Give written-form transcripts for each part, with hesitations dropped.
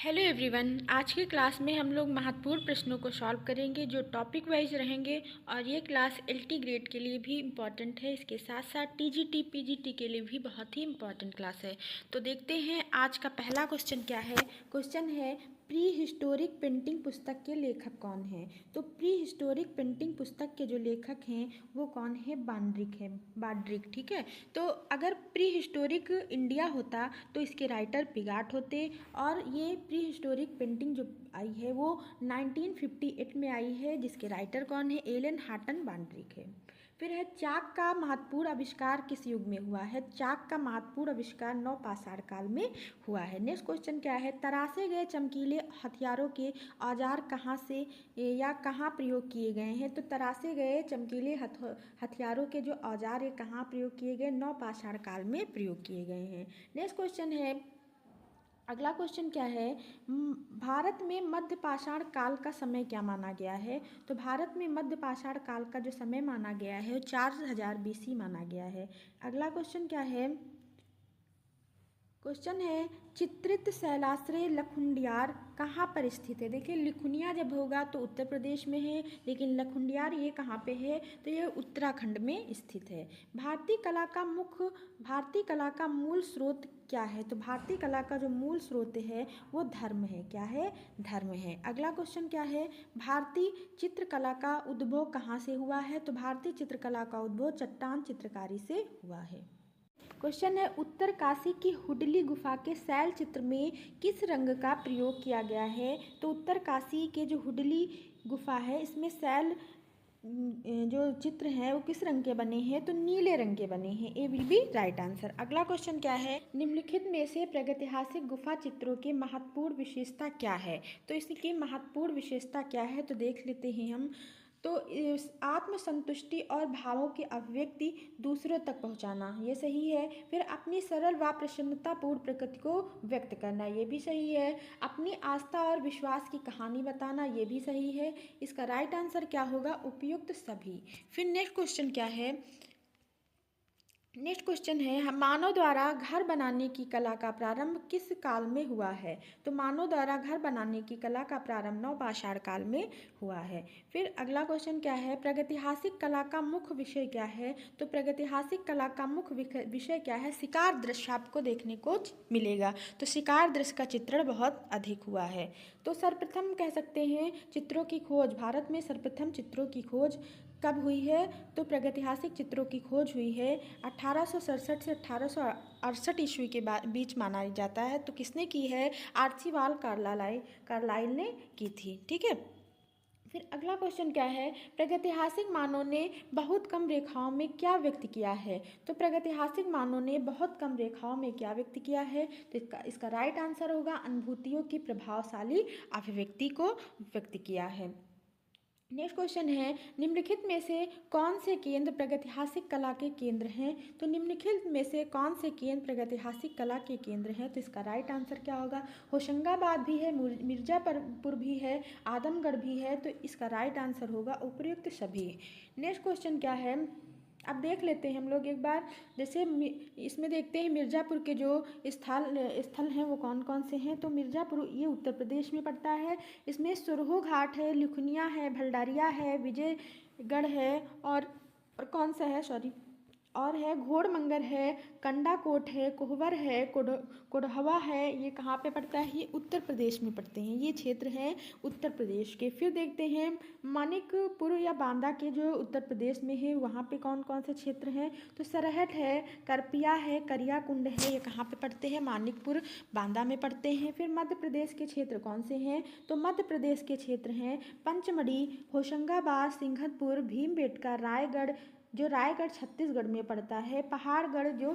Hello everyone. आज की class में हम लोग महत्वपूर्ण प्रश्नों को सॉल्व करेंगे जो टॉपिक वाइज रहेंगे और ये क्लास एलटी ग्रेड के लिए भी इम्पॉर्टेंट है। इसके साथ साथ टीजीटी पीजीटी के लिए भी बहुत ही इम्पॉर्टेंट क्लास है। तो देखते हैं आज का पहला क्वेश्चन क्या है। क्वेश्चन है प्री हिस्टोरिक पेंटिंग पुस्तक के लेखक कौन हैं। तो प्री हिस्टोरिक पेंटिंग पुस्तक के जो लेखक हैं वो कौन है, बाड्रिक। ठीक है। तो अगर प्री हिस्टोरिक इंडिया होता तो इसके राइटर पिगाट होते और ये प्री हिस्टोरिक पेंटिंग जो आई है वो 1958 में आई है, जिसके राइटर कौन है, एलन हाटन बाड्रिक है। फिर है चाक का महत्वपूर्ण आविष्कार किस युग में हुआ है। चाक का महत्वपूर्ण आविष्कार नवपाषाण काल में हुआ है। नेक्स्ट क्वेश्चन क्या है, तराशे गए चमकीले हथियारों के औजार कहाँ से या कहाँ प्रयोग किए गए हैं। तो तराशे गए चमकीले हथियारों के जो औजार है कहाँ प्रयोग किए गए, नवपाषाण काल में प्रयोग किए गए हैं। नेक्स्ट क्वेश्चन है, अगला क्वेश्चन क्या है, भारत में मध्य पाषाण काल का समय क्या माना गया है। तो भारत में मध्य पाषाण काल का जो समय माना गया है वो 4000 BC माना गया है। अगला क्वेश्चन क्या है, क्वेश्चन है चित्रित शैलाश्रय लखुंडियार कहाँ पर स्थित है। देखिए लिखुनिया जब होगा तो उत्तर प्रदेश में है, लेकिन लखुंडियार ये कहाँ पे है, तो ये उत्तराखंड में स्थित है। भारतीय कला का मूल स्रोत क्या है। तो भारतीय कला का जो मूल स्रोत है वो धर्म है। क्या है, धर्म है। अगला क्वेश्चन क्या है, भारतीय चित्रकला का उद्भव कहाँ से हुआ है। तो भारतीय चित्रकला का उद्भव चट्टान चित्रकारी से हुआ है। क्वेश्चन है उत्तर काशी की हुडली गुफा के शैल चित्र में किस रंग का प्रयोग किया गया है। तो उत्तर काशी के जो हुडली गुफा है इसमें शैल जो चित्र हैं वो किस रंग के बने हैं, तो नीले रंग के बने हैं। ए विल बी राइट आंसर। अगला क्वेश्चन क्या है, निम्नलिखित में से प्रागैतिहासिक गुफा चित्रों की महत्वपूर्ण विशेषता क्या है। तो इसकी महत्वपूर्ण विशेषता क्या है तो देख लेते हैं हम। तो आत्मसंतुष्टि और भावों की अभिव्यक्ति दूसरों तक पहुंचाना, ये सही है। फिर अपनी सरल व प्रसन्नतापूर्ण प्रकृति को व्यक्त करना, ये भी सही है। अपनी आस्था और विश्वास की कहानी बताना, ये भी सही है। इसका राइट आंसर क्या होगा, उपयुक्त सभी। फिर नेक्स्ट क्वेश्चन क्या है, नेक्स्ट क्वेश्चन है मानव द्वारा घर बनाने की कला का प्रारंभ किस काल में हुआ है। तो मानव द्वारा घर बनाने की कला का प्रारंभ नवपाषाण काल में हुआ है। फिर अगला क्वेश्चन क्या है, प्रागैतिहासिक कला का मुख्य विषय क्या है। तो प्रागैतिहासिक कला का मुख्य विषय क्या है, शिकार दृश्य आपको देखने को मिलेगा। तो शिकार दृश्य का चित्रण बहुत अधिक हुआ है। तो सर्वप्रथम कह सकते हैं चित्रों की खोज, भारत में सर्वप्रथम चित्रों की खोज कब हुई है। तो प्रागैतिहासिक चित्रों की खोज हुई है 1867 से 1868 ईस्वी के बीच माना जाता है। तो किसने की है, आर्चिबाल्ड कार्लाइल ने की थी। ठीक है। फिर अगला क्वेश्चन क्या है, प्रागैतिहासिक मानव ने बहुत कम रेखाओं में क्या व्यक्त किया है। तो प्रागैतिहासिक मानव ने बहुत कम रेखाओं में क्या व्यक्त किया है, तो इसका राइट आंसर होगा अनुभूतियों की प्रभावशाली अभिव्यक्ति को व्यक्त किया है। नेक्स्ट क्वेश्चन है निम्नलिखित में से कौन से केंद्र प्रागैतिहासिक कला के केंद्र हैं। तो निम्नलिखित में से कौन से केंद्र प्रागैतिहासिक कला के केंद्र हैं, तो इसका राइट आंसर क्या होगा, होशंगाबाद भी है, मिर्जापुर भी है, आदमगढ़ भी है। तो इसका राइट आंसर होगा उपयुक्त सभी। नेक्स्ट क्वेश्चन क्या है, अब देख लेते हैं हम लोग एक बार। जैसे इसमें देखते हैं मिर्ज़ापुर के जो स्थल हैं वो कौन कौन से हैं। तो मिर्ज़ापुर ये उत्तर प्रदेश में पड़ता है। इसमें सुरहो घाट है, लिखुनिया है, भलडारिया है, विजयगढ़ है और कौन सा है, सॉरी, और है घोड़मंगर है, कंडाकोट है, कोहबर है, कोढ़वा है। ये कहाँ पे पड़ता है, ये उत्तर प्रदेश में पड़ते हैं। ये क्षेत्र हैं उत्तर प्रदेश के। फिर देखते हैं मानिकपुर या बांदा के जो उत्तर प्रदेश में है वहाँ पे कौन कौन से क्षेत्र हैं। तो सरहट है, करपिया है, करियाकुंड है, ये कहाँ पे पड़ते हैं, मानिकपुर बांदा में पड़ते हैं। फिर मध्य प्रदेश के क्षेत्र कौन से हैं, तो मध्य प्रदेश के क्षेत्र हैं पंचमढ़ी, होशंगाबाद, सिंघनपुर, भीमबेटका, रायगढ़, जो रायगढ़ छत्तीसगढ़ में पड़ता है, पहाड़गढ़ जो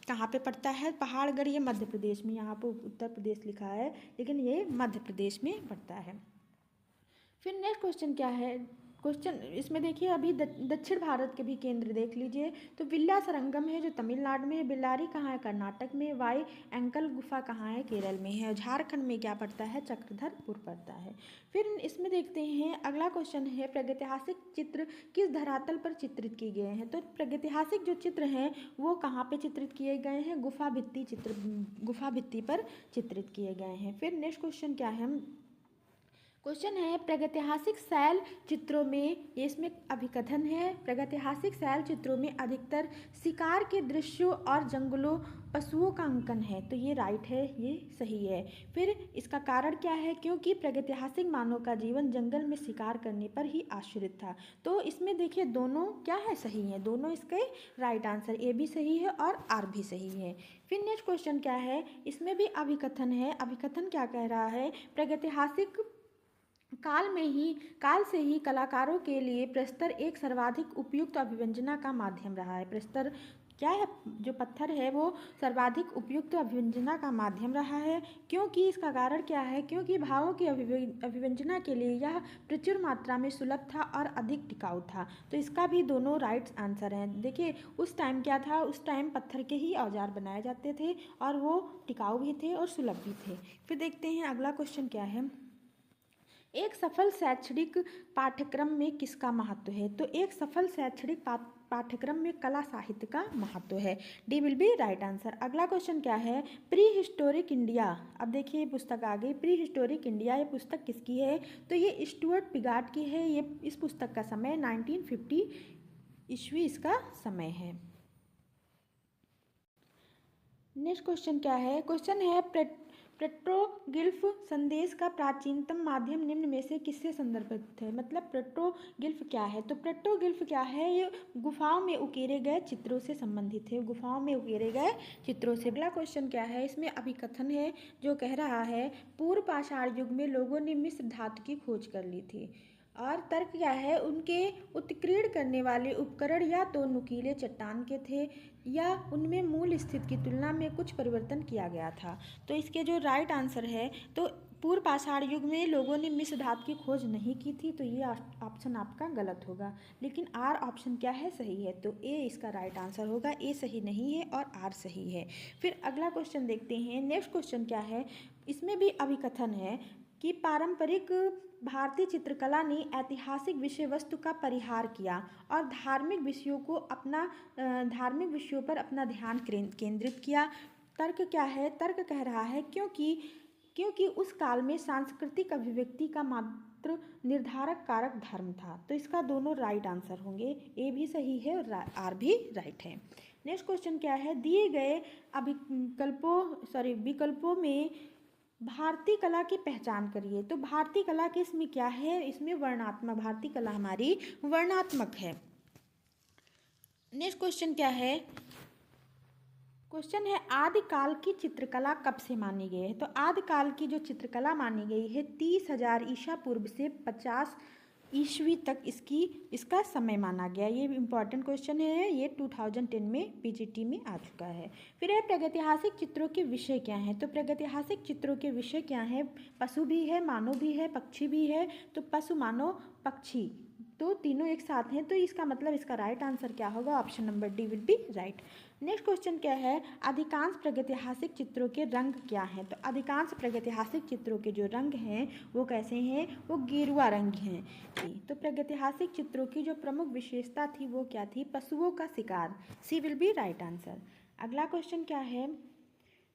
कहाँ पे पड़ता है, पहाड़गढ़ ये मध्य प्रदेश में, यहाँ पे उत्तर प्रदेश लिखा है लेकिन ये मध्य प्रदेश में पड़ता है। फिर नेक्स्ट क्वेश्चन क्या है, क्वेश्चन इसमें देखिए, अभी दक्षिण भारत के भी केंद्र देख लीजिए। तो विल्लासरंगम है जो तमिलनाडु में है, बेल्लारी कहाँ है, कर्नाटक में, वाई एंकल गुफा कहाँ है, केरल में है, झारखंड में क्या पड़ता है, चक्रधरपुर पड़ता है। फिर इसमें देखते हैं अगला क्वेश्चन है, प्रागैतिहासिक चित्र किस धरातल पर चित्रित किए गए हैं। तो प्रागैतिहासिक जो चित्र हैं वो कहाँ पे चित्रित किए गए हैं, गुफा भित्ति पर चित्रित किए गए हैं। फिर नेक्स्ट क्वेश्चन क्या है, क्वेश्चन है प्रागैतिहासिक शैल चित्रों में, ये इसमें अभिकथन है, प्रागैतिहासिक शैल चित्रों में अधिकतर शिकार के दृश्यों और जंगलों पशुओं का अंकन है। तो ये राइट है, ये सही है। फिर इसका कारण क्या है, क्योंकि प्रागैतिहासिक मानव का जीवन जंगल में शिकार करने पर ही आश्रित था। तो इसमें देखिए दोनों क्या है, सही है, दोनों इसके राइट आंसर, ए भी सही है और आर भी सही है। फिर नेक्स्ट क्वेश्चन क्या है, इसमें भी अभिकथन है। अभिकथन क्या कह रहा है, प्रागैतिहासिक काल से ही कलाकारों के लिए प्रस्तर एक सर्वाधिक उपयुक्त अभिव्यंजना का माध्यम रहा है। प्रस्तर क्या है, जो पत्थर है वो सर्वाधिक उपयुक्त अभिव्यंजना का माध्यम रहा है। क्योंकि इसका कारण क्या है, क्योंकि भावों की अभिव्यंजना के लिए यह प्रचुर मात्रा में सुलभ था और अधिक टिकाऊ था। तो इसका भी दोनों राइट आंसर हैं। देखिए उस टाइम क्या था, उस टाइम पत्थर के ही औजार बनाए जाते थे और वो टिकाऊ भी थे और सुलभ भी थे। फिर देखते हैं अगला क्वेश्चन क्या है, एक सफल शैक्षणिक पाठ्यक्रम में किसका महत्व है। तो एक सफल शैक्षणिक पाठ्यक्रम में कला साहित्य का महत्व है, D will be right answer. अगला क्वेश्चन क्या है, प्री हिस्टोरिक इंडिया। अब देखिए पुस्तक आ गई, प्री हिस्टोरिक इंडिया, ये पुस्तक किसकी है, तो ये स्टुअर्ट पिगाट की है। ये इस पुस्तक का समय 1950 ईस्वी इसका समय है। नेक्स्ट क्वेश्चन क्या है, क्वेश्चन है पेट्रोग्लिफ संदेश का प्राचीनतम माध्यम निम्न में से किससे संदर्भित है। मतलब पेट्रोग्लिफ क्या है, तो पेट्रोग्लिफ क्या है, ये गुफाओं में उकेरे गए चित्रों से संबंधित है, गुफाओं में उकेरे गए चित्रों से। अगला क्वेश्चन क्या है, इसमें अभिकथन है जो कह रहा है पूर्व पाषाण युग में लोगों ने मिस्र धातु की खोज कर ली थी। और तर्क क्या है, उनके उत्कीर्ण करने वाले उपकरण या तो नुकीले चट्टान के थे या उनमें मूल स्थिति की तुलना में कुछ परिवर्तन किया गया था। तो इसके जो राइट आंसर है, तो पूर्व पाषाण युग में लोगों ने मिस्र धातु की खोज नहीं की थी, तो ये ऑप्शन आपका गलत होगा। लेकिन आर ऑप्शन क्या है, सही है, तो ए इसका राइट आंसर होगा। ए सही नहीं है और आर सही है। फिर अगला क्वेश्चन देखते हैं, नेक्स्ट क्वेश्चन क्या है, इसमें भी अभिकथन है कि पारंपरिक भारतीय चित्रकला ने ऐतिहासिक विषय वस्तु का परिहार किया और धार्मिक विषयों पर अपना ध्यान केंद्रित किया। तर्क क्या है, तर्क कह रहा है क्योंकि उस काल में सांस्कृतिक अभिव्यक्ति का मात्र निर्धारक कारक धर्म था। तो इसका दोनों राइट आंसर होंगे, ए भी सही है और आर भी राइट है। नेक्स्ट क्वेश्चन क्या है, दिए गए विकल्पों में भारतीय कला की पहचान करिए। तो भारतीय कला के इसमें क्या है, इसमें वर्णात्मक, भारतीय कला हमारी वर्णात्मक है। नेक्स्ट क्वेश्चन क्या है, क्वेश्चन है आदिकाल की चित्रकला कब से मानी गई है। तो आदिकाल की जो चित्रकला मानी गई है 30,000 ईसा पूर्व से 50 ईस्वी तक इसका समय माना गया। ये इंपॉर्टेंट क्वेश्चन है, ये 2010 में पीजीटी में आ चुका है। फिर है प्रागैतिहासिक चित्रों के विषय क्या हैं। तो प्रागैतिहासिक चित्रों के विषय क्या हैं, पशु भी है, मानव भी है, पक्षी भी है। तो पशु, मानव, पक्षी, तो तीनों एक साथ हैं। तो इसका मतलब इसका राइट आंसर क्या होगा, option number D will be right. Next question क्या है, अधिकांश प्रागैतिहासिक चित्रों के रंग क्या हैं। तो अधिकांश प्रागैतिहासिक चित्रों के जो रंग हैं वो कैसे हैं, वो गेरुआ रंग हैं। तो प्रागैतिहासिक चित्रों की जो प्रमुख विशेषता थी वो क्या थी, पशुओं का शिकार, सी विल बी राइट आंसर। अगला क्वेश्चन क्या है,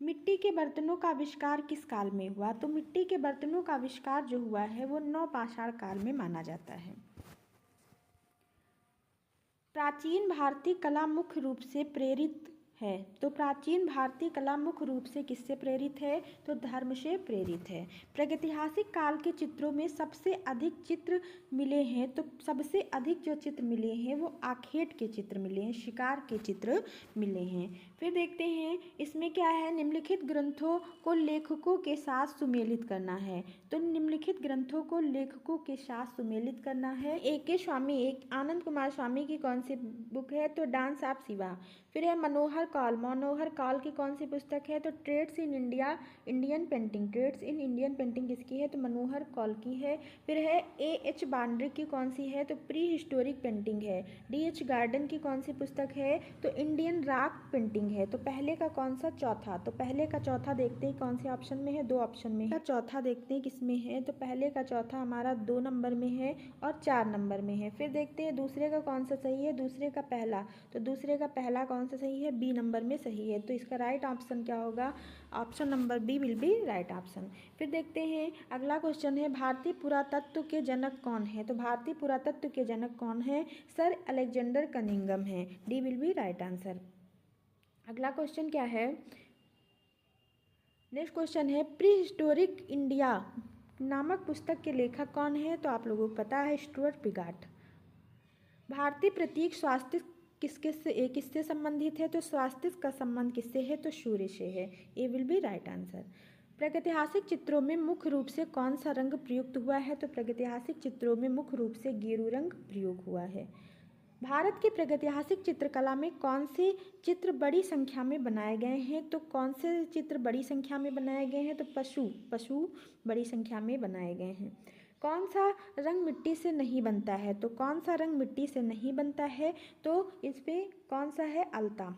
मिट्टी के बर्तनों का आविष्कार किस काल में हुआ। तो मिट्टी के बर्तनों का आविष्कार जो हुआ है वो नवपाषाण काल में माना जाता है। प्राचीन भारतीय कला मुख्य रूप से प्रेरित है। तो प्राचीन भारतीय कला मुख्य रूप से किससे प्रेरित है, तो धर्म से प्रेरित है। प्रागैतिहासिक काल के चित्रों में सबसे अधिक चित्र मिले हैं। तो सबसे अधिक जो चित्र मिले हैं वो आखेट के चित्र मिले हैं, शिकार के चित्र मिले हैं। फिर देखते हैं इसमें क्या है, निम्नलिखित ग्रंथों को लेखकों के साथ सुमेलित करना है। तो निम्नलिखित ग्रंथों को लेखकों के साथ सुमेलित करना है। आनंद कुमार स्वामी की कौन सी बुक है, तो डांस ऑफ शिवा। फिर है मनोहर कौल। मनोहर कौल की कौन सी पुस्तक है? तो trends in India Indian painting. Trends in Indian painting किसकी है? तो मनोहर कौल की है। फिर है A.H. बांड्रे की कौन सी है? तो प्री हिस्टोरिक पेंटिंग है। D.H. गार्डन की कौन सी पुस्तक है? तो इंडियन रॉक पेंटिंग है। तो पहले का कौन सा? चौथा। तो पहले का चौथा देखते हैं कौन से ऑप्शन में है? 2 ऑप्शन में है। चौथा देखते हैं किसमें है? तो पहले का चौथा हमारा 2 नंबर में है और 4 नंबर में है। फिर देखते हैं दूसरे का कौन सा सही है? दूसरे का पहला। तो दूसरे का पहला कौन सा सही है? B नंबर में सही है। तो इसका राइट ऑप्शन क्या होगा? Option number B will be right option. फिर देखते हैं अगला क्वेश्चन है, भारतीय पुरातत्व के जनक कौन है? तो भारतीय पुरातत्व के जनक कौन है? सर अलेक्जेंडर कनिंघम है। D will be right answer. अगला क्वेश्चन क्या है? नेक्स्ट क्वेश्चन है, प्री हिस्टोरिक इंडिया नामक पुस्तक के लेखक कौन है? तो आप लोगों को पता है, स्टुअर्ट पिगाट। भारतीय प्रतीक स्वास्थ्य किससे संबंधित है? तो स्वास्थ्य का संबंध किससे है? तो सूर्य से है। ए विल बी राइट आंसर। प्रागैतिहासिक चित्रों में मुख्य रूप से कौन सा रंग प्रयुक्त हुआ है? तो प्रागैतिहासिक चित्रों में मुख्य रूप से गेरू रंग प्रयोग हुआ है। भारत की प्रागैतिहासिक चित्रकला में कौन से चित्र बड़ी संख्या में बनाए गए हैं? तो कौन से चित्र बड़ी संख्या में बनाए गए हैं? तो पशु बड़ी संख्या में बनाए गए हैं। कौन सा रंग मिट्टी से नहीं बनता है? तो कौन सा रंग मिट्टी से नहीं बनता है? तो इस पे कौन सा है? अलता।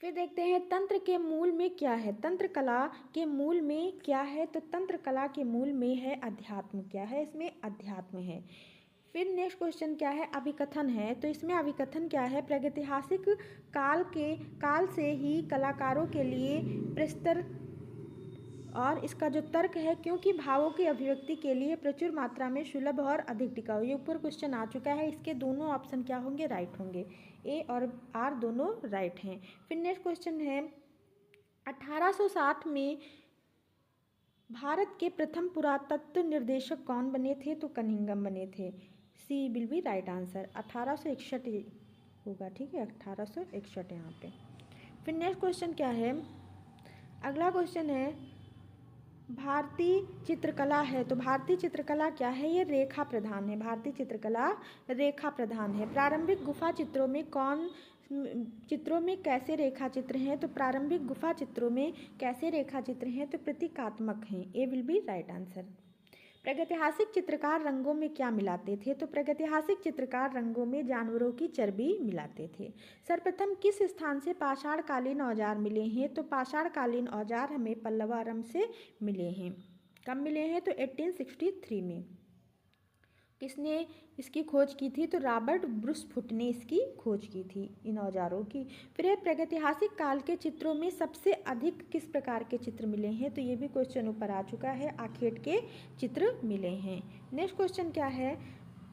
फिर देखते हैं तंत्र के मूल में क्या है? तंत्र कला के मूल में क्या है? तो तंत्र कला के मूल में है अध्यात्म। क्या है इसमें? अध्यात्म है। फिर नेक्स्ट क्वेश्चन क्या है? अभिकथन है। तो इसमें अभिकथन क्या है? प्रागैतिहासिक काल से ही कलाकारों के लिए प्रस्तर, और इसका जो तर्क है, क्योंकि भावों की अभिव्यक्ति के लिए प्रचुर मात्रा में सुलभ और अधिक टिकाऊ। ये ऊपर क्वेश्चन आ चुका है, इसके दोनों ऑप्शन क्या होंगे? राइट होंगे। ए और आर दोनों राइट हैं। फिर नेक्स्ट क्वेश्चन है, 1860 में भारत के प्रथम पुरातत्व निर्देशक कौन बने थे? तो कनिंघम बने थे। सी विल बी राइट आंसर। 1861 होगा, ठीक है, 1861 यहाँ पे। फिर नेक्स्ट क्वेश्चन क्या है? अगला क्वेश्चन है, भारतीय चित्रकला है। तो भारतीय चित्रकला क्या है? ये रेखा प्रधान है। भारतीय चित्रकला रेखा प्रधान है। प्रारंभिक गुफा चित्रों में कैसे रेखा चित्र हैं? तो प्रारंभिक गुफा चित्रों में कैसे रेखा चित्र हैं? तो प्रतीकात्मक हैं। ए विल बी राइट आंसर। प्रागैतिहासिक चित्रकार रंगों में क्या मिलाते थे? तो प्रागैतिहासिक चित्रकार रंगों में जानवरों की चर्बी मिलाते थे। सर्वप्रथम किस स्थान से पाषाणकालीन औजार मिले हैं? तो पाषाणकालीन औजार हमें पल्लवारम से मिले हैं। कब मिले हैं? तो 1863 में। किसने इसकी खोज की थी? तो रॉबर्ट ब्रुसफुट ने इसकी खोज की थी इन औजारों की। फिर प्रागैतिहासिक काल के चित्रों में सबसे अधिक किस प्रकार के चित्र मिले हैं? तो ये भी क्वेश्चन ऊपर आ चुका है, आखेट के चित्र मिले हैं। नेक्स्ट क्वेश्चन क्या है?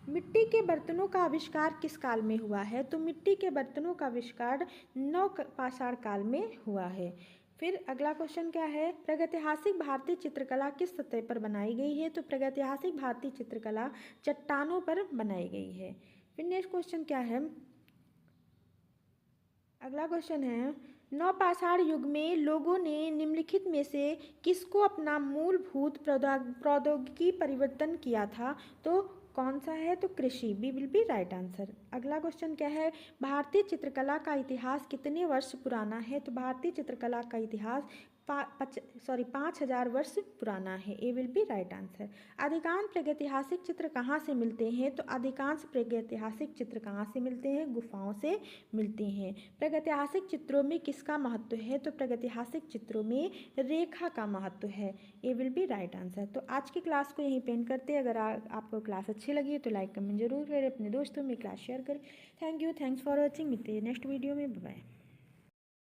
मिट्टी के बर्तनों का आविष्कार किस काल में हुआ है? तो मिट्टी के बर्तनों का आविष्कार नवपाषाण काल में हुआ है। फिर अगला क्वेश्चन क्या है? प्रागैतिहासिक भारतीय चित्रकला किस सतह पर बनाई गई है? तो प्रागैतिहासिक भारतीय चित्रकला चट्टानों पर बनाई गई है। फिर नेक्स्ट क्वेश्चन क्या है? अगला क्वेश्चन है, नवपाषाण युग में लोगों ने निम्नलिखित में से किसको अपना मूलभूत प्रौद्योगिकी परिवर्तन किया था? तो कौन सा है? तो कृषि। B will be right answer. अगला क्वेश्चन क्या है? भारतीय चित्रकला का इतिहास कितने वर्ष पुराना है? तो भारतीय चित्रकला का इतिहास 5000 वर्ष पुराना है। ए विल बी राइट आंसर। अधिकांश प्रागैतिहासिक चित्र कहाँ से मिलते हैं? तो अधिकांश प्रागैतिहासिक चित्र कहाँ से मिलते हैं? गुफाओं से मिलते हैं। प्रागैतिहासिक चित्रों में किसका महत्व है? तो प्रागैतिहासिक चित्रों में रेखा का महत्व है। ए विल बी राइट आंसर। तो आज की क्लास को यहीं पेंड करते हैं। अगर आपको क्लास अच्छी लगी तो लाइक कमेंट जरूर करें, अपने दोस्तों में क्लास शेयर करें। Thank you, thanks for watching. मिलते हैं नेक्स्ट वीडियो में। बाय।